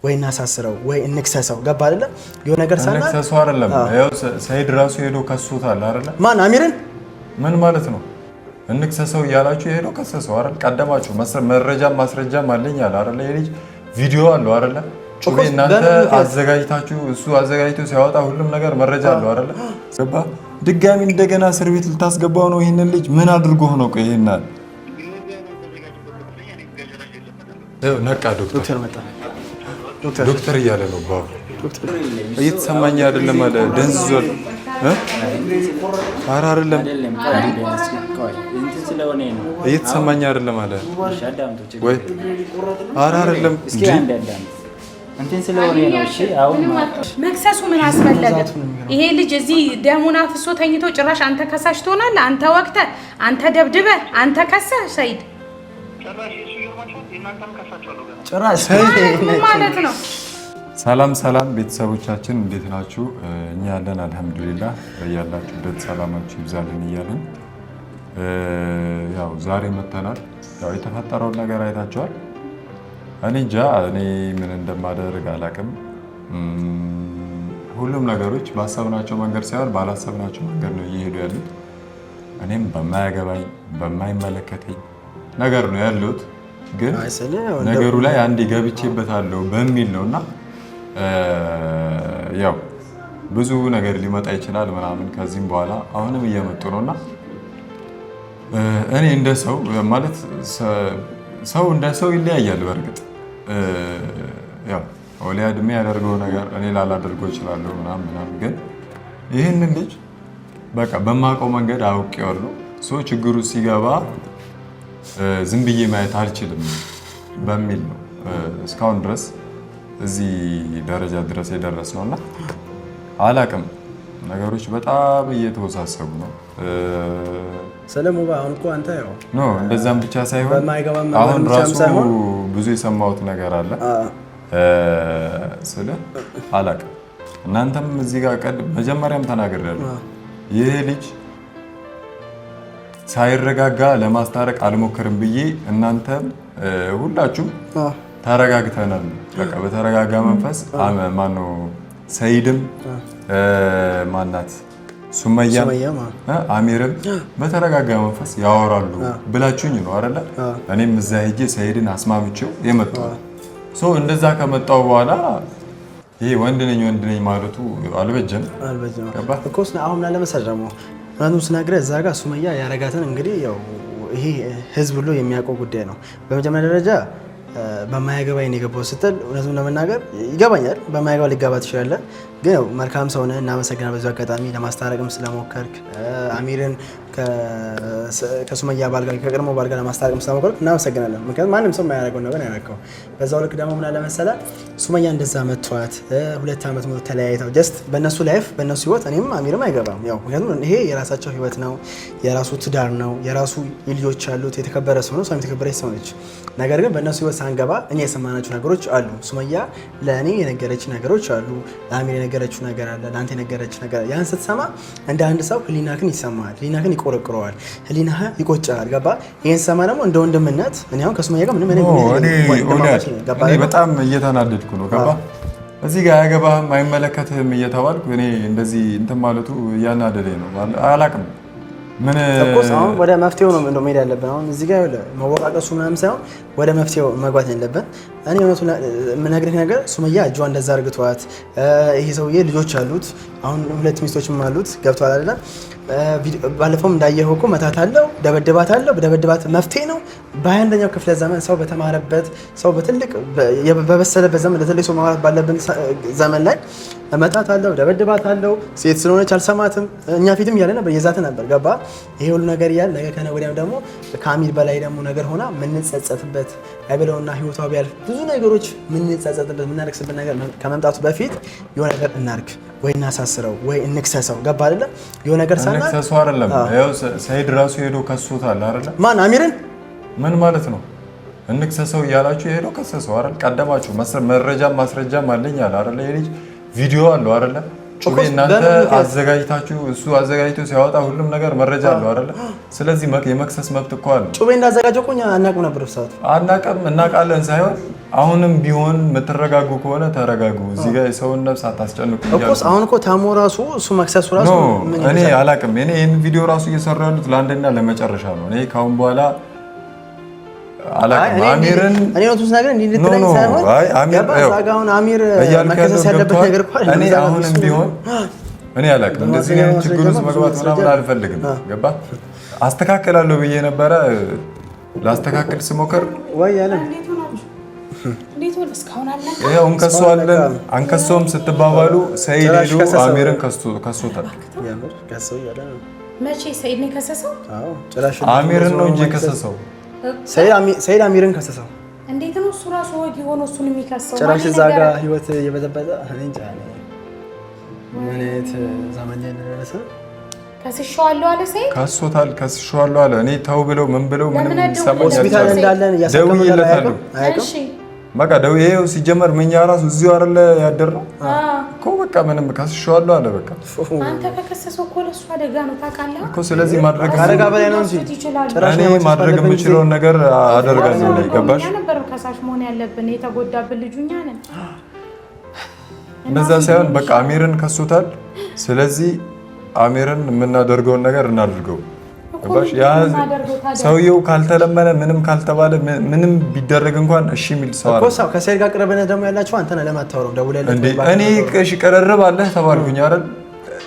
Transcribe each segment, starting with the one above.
ወይ እናሳስረው ወይ እንክሰሰው ገባ አይደለ የሆነ ነገር ሳና እንክሰሰው አይደለም ያው ሰይድ ራሱ ሄዶ ከሱታል አይደለ ማን አሚርን ምን ማለት ነው እንክሰሰው ያላችሁ ሄዶ ከሰሰው አይደል ቀደማችሁ መረጃ ማስረጃም አለኝ አለ አይደለ ይሄ ልጅ ቪዲዮ አለው አይደለ ጩቤ እናንተ አዘጋጅታችሁ እሱ አዘጋጅቶ ሲያወጣ ሁሉም ነገር መረጃ አለው አይደለ ገባ ድጋሚ እንደገና እስር ቤት ልታስገባው ነው ይሄንን ልጅ ምን አድርጎ ነው ቆይ ይሄናል ነቃ ዶክተር እያለ ነው ባው እየተሰማኝ አይደለም አለ ደንዝዟል ኧረ አይደለም እየተሰማኝ አይደለም አለ ወይ ኧረ አይደለም እንትን ስለሆነ ነው እሺ አሁን መክሰሱ ምን አስፈለገ ይሄ ልጅ እዚህ ደሙን አፍሶ ተኝቶ ጭራሽ አንተ ከሳሽ ትሆናለህ አንተ ወቅተ አንተ ደብድበ አንተ ከሰህ ሰይድ ጭራሽ ማለት ነው ሰላም ቤተሰቦቻችን እንዴት ናችሁ እኛ ያለን አልহামዱሊላህ በያላችሁበት ሰላማችሁ ይብዛልን እያልን ያው ዛሬ መተናል ያው የተፈጠረው ነገር አይታችኋል እኔ ምን እንደማደርግ አላቅም ሁሉም ነገሮች ባሰብናቸው መንገድ ሳይሆን ባላሰብናቸው መንገድ ነው እየሄዱ ያሉት እኔም በማይመለከተኝ ነገር ነው ያሉት ግን ነገሩ ላይ አንዴ ገብቼበታለሁ በሚል ነውና ያው ብዙ ነገር ሊመጣ ይችላል ምናምን ከዚህም በኋላ አሁንም እየመጡ ነውና እኔ እንደ ሰው ማለት ሰው እንደ ሰው ይለያያል በርግጥ ያው ኦሊያ ድሜ ያደርገው ነገር እኔ ላላደርገው እችላለሁ ምናምን ግን ይሄንን ልጅ በቃ በማውቀው መንገድ አውቄዋለሁ ሰው ችግሩ ሲገባ ዝም ብዬ ማየት አልችልም በሚል ነው እስካሁን ድረስ እዚህ ደረጃ ድረስ የደረስነውና አላቅም ነገሮች በጣም እየተወሳሰቡ ነው ሰለሞን አሁን እኮ አንተ ያው ኖ እንደዛም ብቻ ሳይሆን አሁን ራሱ ብዙ የሰማሁት ነገር አለ ስለ አላቅም እናንተም እዚህ ጋር መጀመሪያም ተናግሬያለሁ ይሄ ልጅ ሳይረጋጋ ለማስታረቅ አልሞከርም ብዬ እናንተም ሁላችሁም ተረጋግተናል በቃ በተረጋጋ መንፈስ ማነው ሰይድም ማናት ሱመያ አሚርም በተረጋጋ መንፈስ ያወራሉ ብላችሁኝ ነው አይደለ እኔም እዛ ሄጄ ሰይድን አስማምቼው የመጣው ሶ እንደዛ ከመጣው በኋላ ይሄ ወንድ ነኝ ማለቱ አልበጀም እኮስ አሁን ለመሰረሙ ምናምን ስናገር እዛ ጋር ሱመያ ያረጋትን እንግዲህ ያው ይሄ ህዝብ ሁሉ የሚያውቀው ጉዳይ ነው በመጀመሪያ ደረጃ በማያገባኝ ነው የገባው ስትል እውነቱን ለመናገር ይገባኛል በማያገባ ሊጋባ ትችላለህ ግን ያው መልካም ሰው ነህ እናመሰግናለን በዚህ አጋጣሚ ለማስታረቅም ስለሞከርክ አሚርን ከሱመያ ባል ጋር ከቀድሞ ባል ጋር ለማስታረቅም ስለሞከርክ እናመሰግናለን ምክንያቱም ማንም ሰው የማያደርገው ነገር ያደረገው በዛው ልክ ደግሞ ምን አለ መሰለህ ሱመያ እንደዛ መጥቷት 2 ዓመት ሙሉ ተለያይተው ጀስት በእነሱ ላይፍ በእነሱ ህይወት እኔም አሚርም አይገባም ያው ምክንያቱም ይሄ የራሳቸው ህይወት ነው የራሱ ትዳር ነው የራሱ ልጆች አሉት የተከበረ ሰው ነው ሰው የተከበረች ሰው ነች ነገር ግን በእነሱ ህይወት ሳንገባ እኛ የሰማናቸው ነገሮች አሉ ሱመያ ለእኔ የነገረች ነገሮች አሉ ለአሚር የነገረችው ነገር አለ ለአንተ የነገረች ነገር ያን ስትሰማ እንደ አንድ ሰው ህሊናክን ይሰማል ህሊናክን ይቆረቁረዋል ህሊናህ ይቆጫል ገባ ይሄን ሰማ ደግሞ እንደ ወንድምነት እኔ አሁን ከሱመያ ጋር ምንም እኔ በጣም እየተናደድኩ ነው ገባ እዚህ ጋር ያገባህም አይመለከትህም እየተባልኩ እኔ እንደዚህ እንትን ማለቱ እያናደደኝ ነው አላቅም ምን ተቆስ አሁን ወደ መፍትሄው ነው እንደው መሄድ ያለብን አሁን እዚህ ጋር መወቃቀሱ ምናምን ሳይሆን ወደ መፍትሄው መግባት ያለብን እኔ እውነቱን የምነግርህ ነገር ሱመያ እጇ እንደዛ አርግቷት ይሄ ሰውዬ ልጆች አሉት አሁን 2 ሚስቶችም አሉት ገብቷል አይደለ ባለፈውም እንዳየኸው እኮ መታታለው ደበድባት መፍትሄ ነው በ21ኛው ክፍለ ዘመን ሰው በተማረበት ሰው በትልቅ በበሰለበት ዘመን ለተለይ ሰው ማውራት ባለብን ዘመን ላይ መታታለው ደበድባታለው ሴት ስለሆነች አልሰማትም እኛ ፊትም ያለ ነበር የዛተ ነበር ገባ ይሄ ሁሉ ነገር ያለ ነገ ከነ ወዲያም ደግሞ ከአሚር በላይ ደግሞ ነገር ሆና ምን እንጸጸትበት አይበለውና ህይወቷ ቢያልፍ ብዙ ነገሮች ምን እንጸጸትበት ምን እናርክስበት ነገር ከመምጣቱ በፊት የሆነ ነገር እናርክ ወይ እናሳስረው ወይ እንክሰሰው ገባ አይደለ የሆነ ነገር ሳና እንክሰሰው አይደለም ያው ሰይድ ራሱ ሄዶ ከሱታል አይደለ ማን አሚርን ምን ማለት ነው እንክሰሰው ያላችሁ ሄዶ ከሰሰው አይደል ቀደማችሁ መረጃ ማስረጃም አለኝ አይደለ ይሄ ልጅ ቪዲዮ አለው አይደለ ጩቤ እናንተ አዘጋጅታችሁ እሱ አዘጋጅቶ ሲያወጣ ሁሉም ነገር መረጃ አለው አይደለ? ስለዚህ የመክሰስ መብት እኮ አለ። ጩቤ እንዳዘጋጀው እኮ እኛ አናውቅም ነበር። ሰዓት አናውቅም እናውቃለን ሳይሆን አሁንም ቢሆን የምትረጋጉ ከሆነ ተረጋጉ። እዚህ ጋር የሰውን ነፍስ አታስጨንቁ እኮ። አሁን እኮ ታሞ ራሱ እሱ መክሰሱ ራሱ እኔ አላውቅም። እኔ ይሄን ቪዲዮ ራሱ እየሰራ ያሉት ለአንደኛ ለመጨረሻ ነው። እኔ ካሁን በኋላ አላውቅም። አሚርን እኔ ነው ነገር እንዴ ልትለኝ ሳይሆን አሁን አሚር መከሰስ ያለበት ነገር እኮ እኔ አሁንም ቢሆን እኔ አላውቅም። እንደዚህ አይነት ችግር ውስጥ መግባት ምናምን አልፈልግም። ገባ አስተካክላለሁ ብዬ ነበረ። ላስተካክል ስሞክር ወይ ያለ ይሄው እንከሷለን አንከሶም ስትባባሉ ሰይድ ሄዶ አሚርን ከሶታል። መቼ ሰይድ ነው ከሰሰው? አዎ ጭራሽ አሚርን ነው እንጂ ከሰሰው። ሰይድ አሚርን ከሰሰው። እንዴት ነው እሱ ራሱ ወግ ሆኖ እሱን የሚከሰው? ጭራሽ እዛ ጋር ህይወት የበዘበዘ እኔ እንጃ ማለት ዘመን ላይ ደረሰ። ከስሻዋለሁ አለ ሰይድ ከሶታል። ከስሻዋለሁ አለ። እኔ ተው ብለው ምን ብለው ምንም ሰሞን ሆስፒታል እንዳለን ያሳከመው እሺ በቃ ደውዬው ሲጀመር ምኛ ራሱ እዚሁ አይደለ ያደረው እኮ በቃ ምንም ከስሻዋለሁ አለ። በቃ አንተ ከከሰሰው እኮ ለሱ አደጋ ነው ታውቃለህ እኮ። ስለዚህ ማድረግ አደጋ በላይ ነው እንጂ እኔ ማድረግ የምችለውን ነገር አደርጋለሁ። ገባሽ? ነበር ከሳሽ መሆን ያለብን የተጎዳብን ልጁኛ ነን። እንደዛ ሳይሆን በቃ አሚርን ከሶታል። ስለዚህ አሚርን የምናደርገውን ነገር እናድርገው። ገባሽ? ያ ሰውየው ካልተለመነ ምንም ካልተባለ ምንም ቢደረግ እንኳን እሺ የሚል ሰው አለ እኮ። ከሰይድ ጋር ቅርብነት ደግሞ ያላችሁ አንተ ነህ። ለማታወራው ደውለልህ እንዴ? እኔ እሺ ቀረርብ አለ ተባልኩኝ አይደል?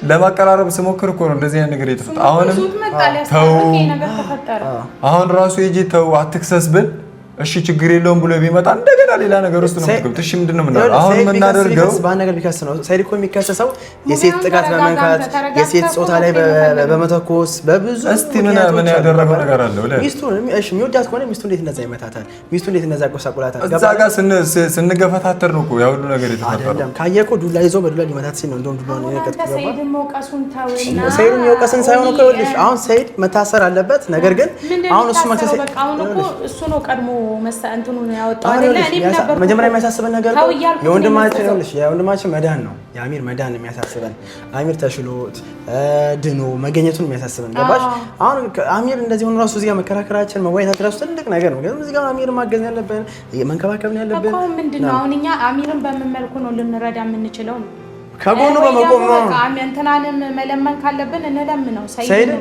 ለማቀራረብ ስሞክር እኮ ነው እንደዚህ አይነት ነገር የተፈጠረ። አሁን ራሱ ሂጂ ተው አትክሰስ ብል እሺ ችግር የለውም ብሎ ቢመጣ እንደገና ሌላ ነገር ውስጥ ነው የምትገቡት። እሺ ምንድነው የምናደርገው? አሁን የምናደርገው በአንድ ቢከስ ነው። ሰይድ እኮ የሚከሰሰው የሴት ጥቃት በመንካት የሴት ጾታ ላይ በመተኮስ በብዙ። እስቲ ምን ያደረገው ነገር አለ? ሚስቱ እሺ የሚወዳት ከሆነ ሚስቱ እንዴት እንደዛ ይመታታል? ሚስቱ እንዴት እንደዛ ያቆሳቁላታል? እዛ ጋር ስንገፈታተር ነው እኮ ያ ሁሉ ነገር የተፈጠረው። አይደለም ካየህ እኮ ዱላ ይዞ በዱላ ሊመታት ሲል ነው እንደውም ዱላ ነው የነቀጥኩት። ሰይድን መውቀሱን ተውና ሰይድን የወቀስን ሳይሆን እኮ ይኸውልሽ አሁን ሰይድ መታሰር አለበት። ነገር ግን አሁን እሱ መክሰስ በቃ አሁን እኮ እሱ ነው ቀድሞ እንትኑ ነው ያወጣው አይደለ? እኔም ነበር መጀመሪያ የሚያሳስበን ነገር የወንድማችን መዳን ነው። የአሚር መዳን የሚያሳስበን አሚር ተሽሎት ድኖ መገኘቱን የሚያሳስበን ገባሽ? አሁን አሚር እንደዚህ ሆኖ ራሱ እዚህ ጋር መከራከራችን መዋየታችን ራሱ ትልቅ ነገር ነው። ግን እዚህ ጋር አሚር ማገዝ ያለብን መንከባከብ ያለብን አሁን ምንድነው? አሁን እኛ አሚርን በምን መልኩ ነው ልንረዳ የምንችለው? ከጎኑ በመቆም ነው። እንትናንም መለመን ካለብን እንለምነው ሰይድ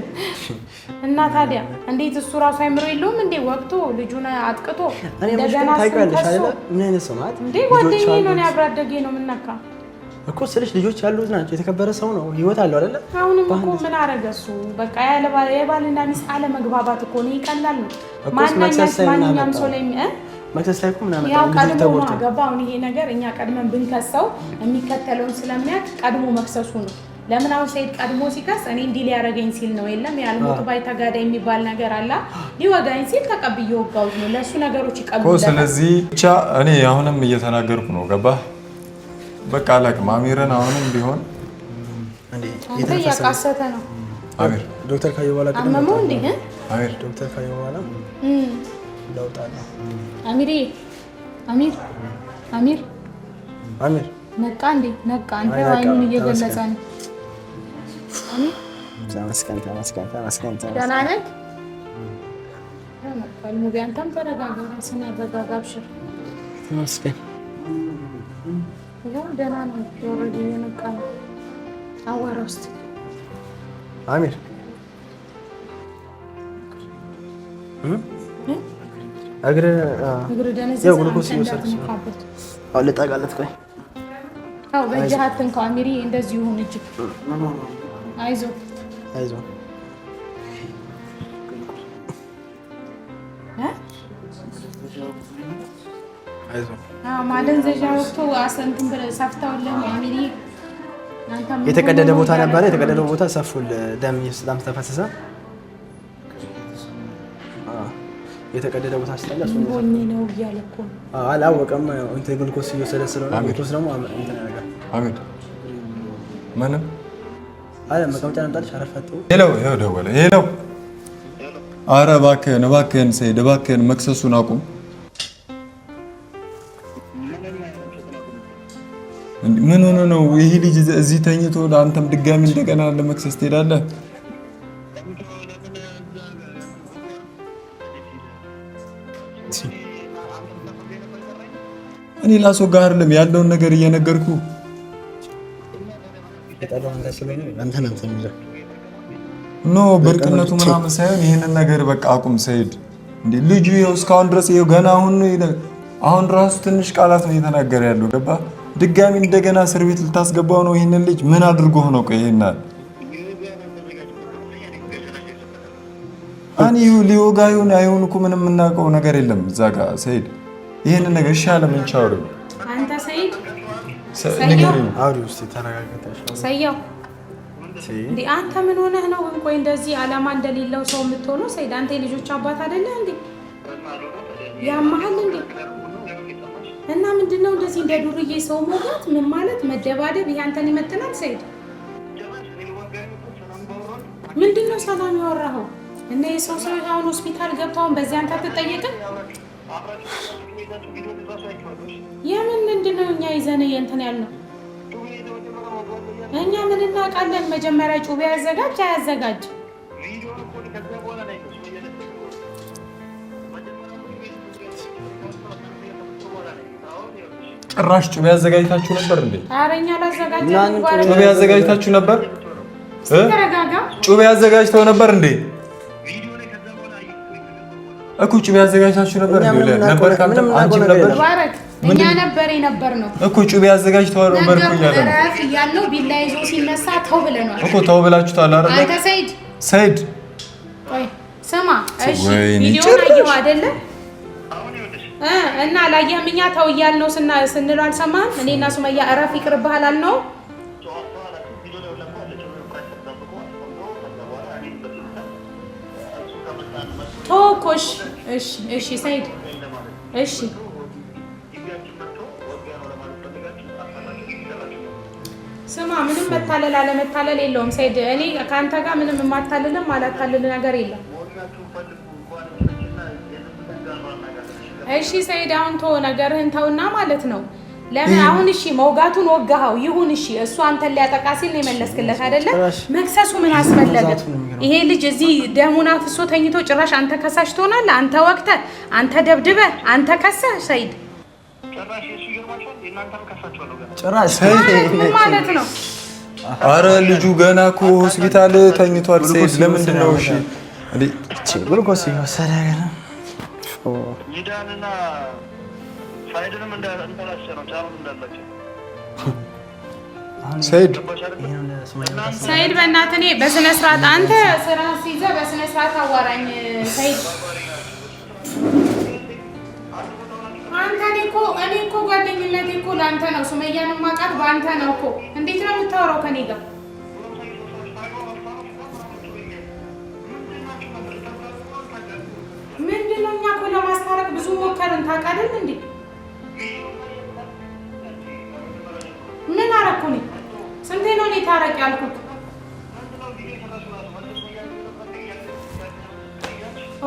እና ታዲያ እንዴት እሱ ራሱ አይምሮ የለውም እንዴ? ወቅቱ ልጁን አጥቅቶ እንደገና ታይቃለሽ አይደለ? ምን አይነት ሰው ማለት እንዴ? ጓደኛዬ ነው ያብራደገኝ ነው ምንነካ እኮ ስልሽ ልጆች ያሉት ናቸው። የተከበረ ሰው ነው። ህይወት አለው አይደለ? አሁንም እኮ ምን አረገ እሱ? በቃ የባልና ሚስት አለመግባባት እኮ ነው። ይቀላል ነው ማንኛውም ሰው ላይ መክሰስ ላይ እኮ ምናምን ያው ቀድሞ ገባ። አሁን ይሄ ነገር እኛ ቀድመን ብንከሰው የሚከተለውን ስለሚያውቅ ቀድሞ መክሰሱ ነው። ለምን አሁን ሰይድ ቀድሞ ሲከስ እኔ እንዲህ ሊያረገኝ ሲል ነው የለም ያልሞት ባይ ተጋዳይ የሚባል ነገር አለ። ሊወጋኝ ሲል ተቀብዬ ወጋሁት ነው። ለሱ ነገሮች ይቀበሉ። ስለዚህ ብቻ እኔ አሁንም እየተናገርኩ ነው። ገባህ? በቃ አላውቅም። አሚርን አሁንም ቢሆን አንተ እያቃሰተ ነው። አሚር ዶክተር ካየሁ በኋላ አመመው እንዴ? አሚር ዶክተር ካየሁ በኋላ ለውጥ አለ። አሚር ነቃ እንዴ? ነቃ። አንተ አይኑን እየገለጸ ነው። ተመስገን። ደህና ነህ? አንተም ተረጋጋ፣ ራስህን አረጋጋ። አብሽር ተመስገን። ያው ደህና ነው። ኦልሬዲ የነቃ ነው። አዋራ ውስጥ አሚር እግር ደነዘ። ያው ግሉኮስ ይወሰድ አው ልጠቃለት። ቆይ አው በእጅህ አትንካው አሚሪ። እንደዚህ ይሁን እጅ። አይዞህ ማደንዘዣ ወቅቱ አሰንትን ብለህ ሰፍተውልህ አሚሪ። የተቀደደ ቦታ ነበረ። የተቀደደው ቦታ ሰፉል ደም በጣም ተፈሰሰ። የተቀደደ ቦታ አስተላ ሆኜ ነው እያለ እኮ አላወቀም። እንትን ግሉኮስ እየወሰደ ስለሆነ ግሉኮስ ደግሞ እንትን ያደርጋል። አሚር ምንም አለ መቀመጫ ነምጣልሽ አረፈቱ። ይኸው ደወለ። ሄሎ ኧረ እባክህን ሰይድ እባክህን መክሰሱን አቁም። ምን ሆነ ነው ይሄ ልጅ እዚህ ተኝቶ ለአንተም ድጋሚ እንደገና ለመክሰስ ትሄዳለህ? እኔ ላስወጋ አይደለም ያለውን ነገር እየነገርኩ ኖ ብርቅነቱ ምናምን ሳይሆን ይሄንን ነገር በቃ አቁም ሰይድ። እንዴ ልጁ ይኸው እስካሁን ድረስ ይኸው ገና አሁን ራሱ ትንሽ ቃላት ነው እየተናገረ ያለው ገባ። ድጋሚ እንደገና እስር ቤት ልታስገባው ነው ይሄንን ልጅ ምን አድርጎ ነው? ቆይ ይሄናል አኒ ሊዮጋ ይሁን አይሁን እኮ ምንም የምናውቀው ነገር የለም እዛ ጋር ሰይድ። ይሄንን ነገር ሻለ ምን ቻው አንተ ሰይድ ንገሪኝ። አውሪው እስቲ ተረጋግተሽ ሰያው እንዴ አንተ ምን ሆነህ ነው? ቆይ እንደዚህ አላማ እንደሌለው ሰው የምትሆነው ሰይድ? አንተ የልጆች አባት አይደለህ እንዴ? ያማሃል እንዴ? እና ምንድነው እንደዚህ እንደ ዱርዬ ሰው ሞጋት? ምን ማለት መደባደብ? ይሄ አንተን ይመጥናል ሰይድ? ምንድነው ሰላም ያወራኸው? እና የሰው ሰው አሁን ሆስፒታል ገብተውን በዚህ አንተ አትጠየቅም? የምን ምንድነው እኛ ይዘን እንትን ያልነው? እኛ ምን እናውቃለን? መጀመሪያ ጩቤ ያዘጋጅ አያዘጋጅ? ጭራሽ ጩቤ ያዘጋጅታችሁ ነበር እንዴ? ኧረ እኛ አላዘጋጀንም። ጩቤ ያዘጋጅታችሁ ነበር? ተረጋጋ። ጩቤ ያዘጋጅተው ነበር እንዴ? እኮ ጩቤ ያዘጋጅታችሁ ነበር እንዴ? ነበር ካንተ አንቺም ነበር ባረክ እኛ ነበር የነበርነው እኮ ጩቤ ያዘጋጅተው ነበር እኮ ያለው ቢላ ይዞ ሲነሳ ተው ብለናል እኮ ተው ብላችሁታል አይደል? አንተ ሰይድ ቆይ ስማ እሺ ቪዲዮ አየሁ አይደለ? እና ላየህም እኛ ተው እያልነው ስንለው አልሰማህም? እኔና ሱመያ እረፍ ይቅርብሃል አልነው? ቶኮሽ እሺ ሰይድ እሺ ስማ ምንም መታለል አለመታለል የለውም ሰይድ። እኔ ካንተ ጋር ምንም የማታልልም አላታልል ነገር የለም። እሺ ሰይድ አሁን ተው ነገርህን ተውና ማለት ነው። ለምን አሁን እሺ መውጋቱን ወጋኸው ይሁን እሺ። እሱ አንተን ሊያጠቃ ሲል ነው የመለስክለት አይደለ? መክሰሱ ምን አስፈለገ? ይሄ ልጅ እዚህ ደሙን አፍሶ ተኝቶ ጭራሽ አንተ ከሳሽ ትሆናለህ? አንተ ወቅተህ አንተ ደብድበህ አንተ ከሰህ ሰይድ ጭራሽ ምን ማለት ነው? አረ ልጁ ገና እኮ ሆስፒታል ተኝቷል ሰይድ። ለምንድን ነው እሺ እንዴ ግሉኮስ ይወሰደ ገና ይዳንና ሳይድንም እንዳላሰረው ጫሩን እንዳላቸው ሰይድ በእናትህ እኔ በስነ ስርዓት አንተ ስራ ሲይዘህ በስነ ስርዓት አዋራኝ ሰይድ። አንተ እኔ እኮ ጓደኝነቴ እኮ ለአንተ ነው። ሱመያን ማውቃት በአንተ ነው እኮ። እንዴት ነው የምታወራው ከኔ ጋር? ምንድን ነው? እኛ እኮ ለማስታረቅ ብዙ ሞከርን ታውቃለህ እንዴ? ምን አደረኩኝ? ስንቴ ነው እኔ ታረቅ ያልኩት?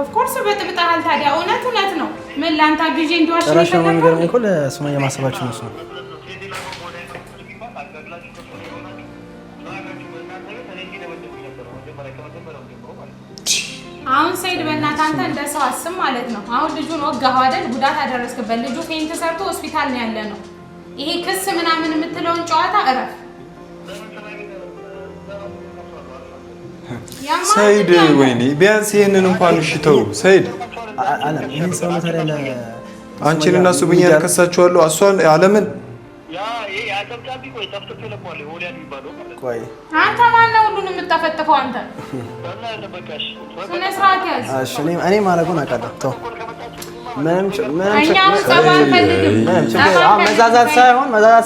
ኦፍኮርስ በጥብጣሃል። ታዲያ እውነት ነው። ምን ላንተ ግዢ እንደዋሽ ነው ነገር እኮ ለሱመያ ማሰባችሁ ነው። አሁን ሰይድ በእናትህ አንተ እንደ ሰው አስብ ማለት ነው። አሁን ልጁን ወጋኸው አይደል? ጉዳት አደረስክበት። ልጁ ፌንት ሰርቶ ሆስፒታል ነው ያለ ነው። ይሄ ክስ ምናምን የምትለውን ጨዋታ እረፍ ሰይድ። ወይኔ ቢያንስ ይሄንን እንኳን እሺ ተው ሰይድ። ይሄን ሰው ታዲያ አንቺን እና ሱመያን ከሳችኋለሁ። እሷን አለምን ቆይ አንተ ማነው ሁሉንም የምታፈጥፈው አንተ? ስነ ስርዓት ያዝ። እሺ እኔ ማረጉን አውቃለሁ። ተው እኛም ጸባ አንፈልግም። መዛዛት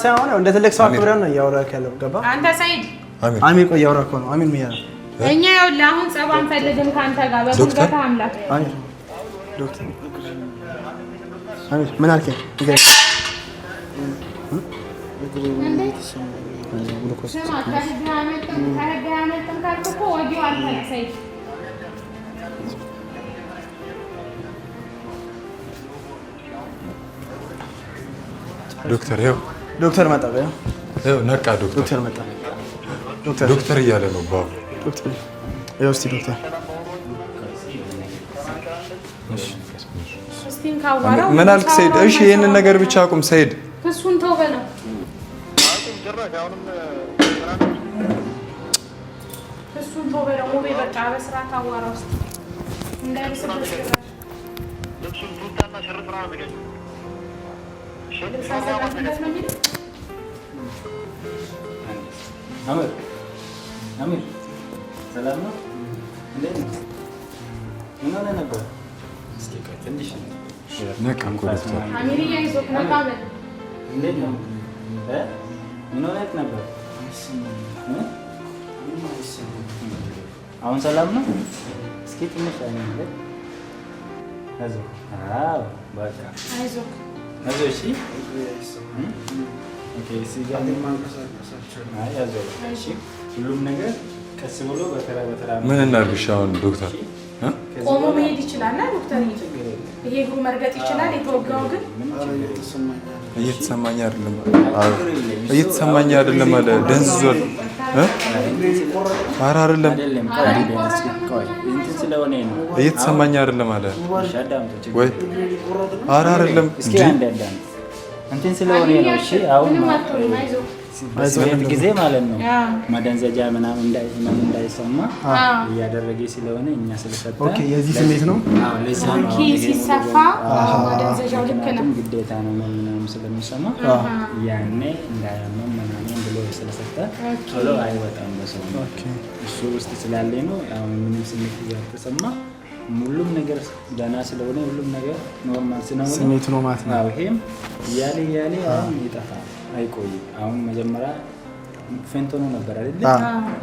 ሳይሆን እንደ ትልቅ ሰው አክብረን ነው እያወራክ ያለው። ገባ አንተ ሰይድ? አሚር ቆይ እያወራክ ነው። አሚር ምን ያለው? እኛ ይኸውልህ አሁን ጸባ አንፈልግም ካንተ ጋር በጉልበት አምላክ። አሚር ዶክተር አሚር ምን አልከኝ? ስማ ከህግ አያመልጥም ካልክ እኮ ወዲያው አልፈለግ ሰይድ። ዶክተር ያው ዶክተር መጣ። ነቃ። ዶክተር መጣ። ዶክተር እያለ ነው ባቡ። ዶክተር ይኸው እስኪ ዶክተር ምን አልክ ሰይድ? እሺ ይሄንን ነገር ብቻ አቁም ሰይድ። እሱን ተው በለው። እሱን ተው በለው። ሙቤ በቃ በስርዓት አዋራው እስኪ እንዳይመስልሽ። ልብሱን ቱታና ሽርጥ ነው የሚገኝ። አሚር ሰላም ነው? እንዴት ነው? ምን ሆነህ ነበር? እስኪ ቆይ ትንሽ ነቃ እኮ ዶክተር። አሚርዬ ይዞት ነቃ በል። እንዴት ነው? ምን ሆነህ ነበር? አሁን ሰላም ነው? እስኪ ትንሽ አይነት አይዞህ። አዎ በቃ አይዞህ። እሺ ኦኬ። ሁሉም ነገር ቀስ ብሎ በተራ በተራ ምን እናድርግሽ አሁን ዶክተር? ቆሞ መሄድ ይችላል እና ዶክተር ይሄ እግሩ መርገጥ ይችላል። የተወጋው ግን እየተሰማኝ አይደለም። እየተሰማኝ አይደለም አለ። ደንዝዟል። ኧረ አይደለም እየተሰማኝ አይደለም አለ ወይ? ኧረ አይደለም እንትን ስለሆነ ነው። እሺ አሁን በዚህ ጊዜ ማለት ነው መደንዘጃ ምናምን እንዳይሰማ እያደረገ ስለሆነ እኛ ስለሰጠ ኦኬ። የዚህ ስሜት ነው። አዎ ለዛ ነው ሲሰፋ መደንዘጃው ልክ ነው ግዴታ ነው ምናምን ስለሚሰማ ያኔ እንዳያመም ምናምን ብሎ ስለሰጠ ቶሎ አይወጣም በሰው። ኦኬ እሱ ውስጥ ስላለ ነው አሁን ምንም ስሜት እያልተሰማ ሁሉም ነገር ደህና ስለሆነ ሁሉም ነገር ኖርማል ስለሆነ ስሜት ነው ማለት ነው። አዎ ይሄም እያለ አሁን ይጠፋል፣ አይቆይም። አሁን መጀመሪያ ፌንቶኖ ነበር አይደል?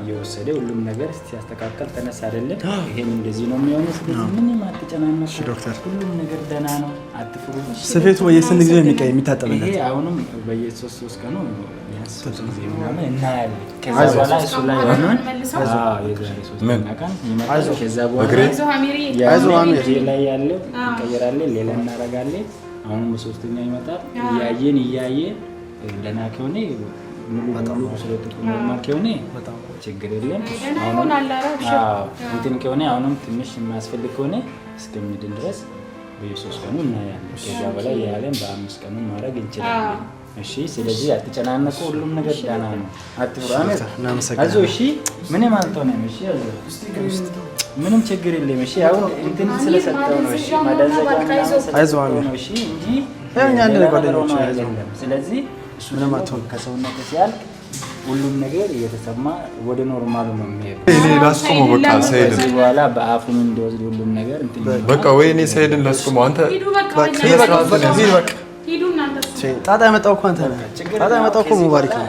እየወሰደ ሁሉም ነገር ሲያስተካከል ተነሳ አይደል? ይሄም እንደዚህ ነው የሚሆነው። ስለዚህ ምንም አትጨናነቁ ዶክተር፣ ሁሉም ነገር ደህና ነው፣ አትፍሩ። ስፌቱ በየስንት ጊዜ የሚታጠብለት? ይሄ አሁንም በየ3 ቀኑ ሶስት ጊዜ ምናምን እናያለን። ከዛ በኋላ እሱ ላይ ሆነን ከዛ በኋላ ላይ ያለው እንቀይራለን፣ ሌላ እናደርጋለን። አሁን በሶስተኛ ይመጣል። እያየን ደህና ከሆነ ሙሉ በሙሉ ኖርማል ከሆነ ችግር የለም። አሁን እንትን ከሆነ አሁንም ትንሽ የሚያስፈልግ ከሆነ እስከሚድን ድረስ በየ3 ቀኑ እናያለን። ከዛ በላይ ያለን በ5 ቀኑ ማድረግ እንችላለን። እሺ ስለዚህ አትጨናነቁ፣ ሁሉም ነገር ደህና ነው። አትፍሩ። አይዞህ እሺ። ምንም አልተሆነም። እሺ ምንም ችግር የለም። እሺ አሁን እንትን ስለሰጠው ነው። እሺ ማዳዘጋ ነው። እሺ እንጂ እኛ አንድ ጓደኞች አይደለም። ስለዚህ እሱ ምንም አትሆንም። ከሰውነት ሲያልቅ ሁሉም ነገር እየተሰማ ወደ ኖርማሉ ነው የሚሄደው። እኔ ላስቆመው በቃ ሰይድን በኋላ በአፉም እንደወስድ ሁሉም ነገር እንትን በቃ ወይ እኔ ሰይድን ላስቆመው። አንተ ጣጣ ያመጣው እኮ አንተ ነህ። ጣጣ ያመጣው እኮ ሙባሪክ ነው።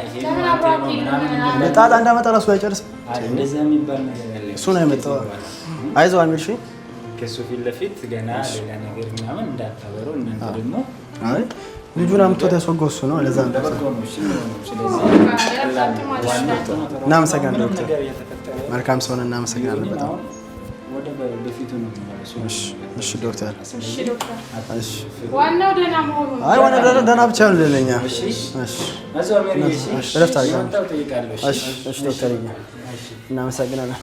ጣጣ እንዳመጣ ራሱ አይጨርስም። እንደዛ የሚባል ነገር ያለ እሱ ነው ያመጣው። አይዞህ አሚር እሺ። ከሱ ፊት ለፊት ገና ሌላ ነገር ምናምን እንዳታበሩ እናንተ ደግሞ አይ ልጁን አምጥቶት ያስወጋው እሱ ነው። ለዛ ነው። እናመሰግናለን ዶክተር። መልካም ሰው ነህ። እናመሰግናለን በጣም። እሺ ዶክተር። እሺ ዋናው ደህና መሆኑ ነው። አይ ዋናው ደህና ብቻ ነው ለኛ። እሺ እረፍት አድርገን። እሺ ዶክተር እናመሰግናለን።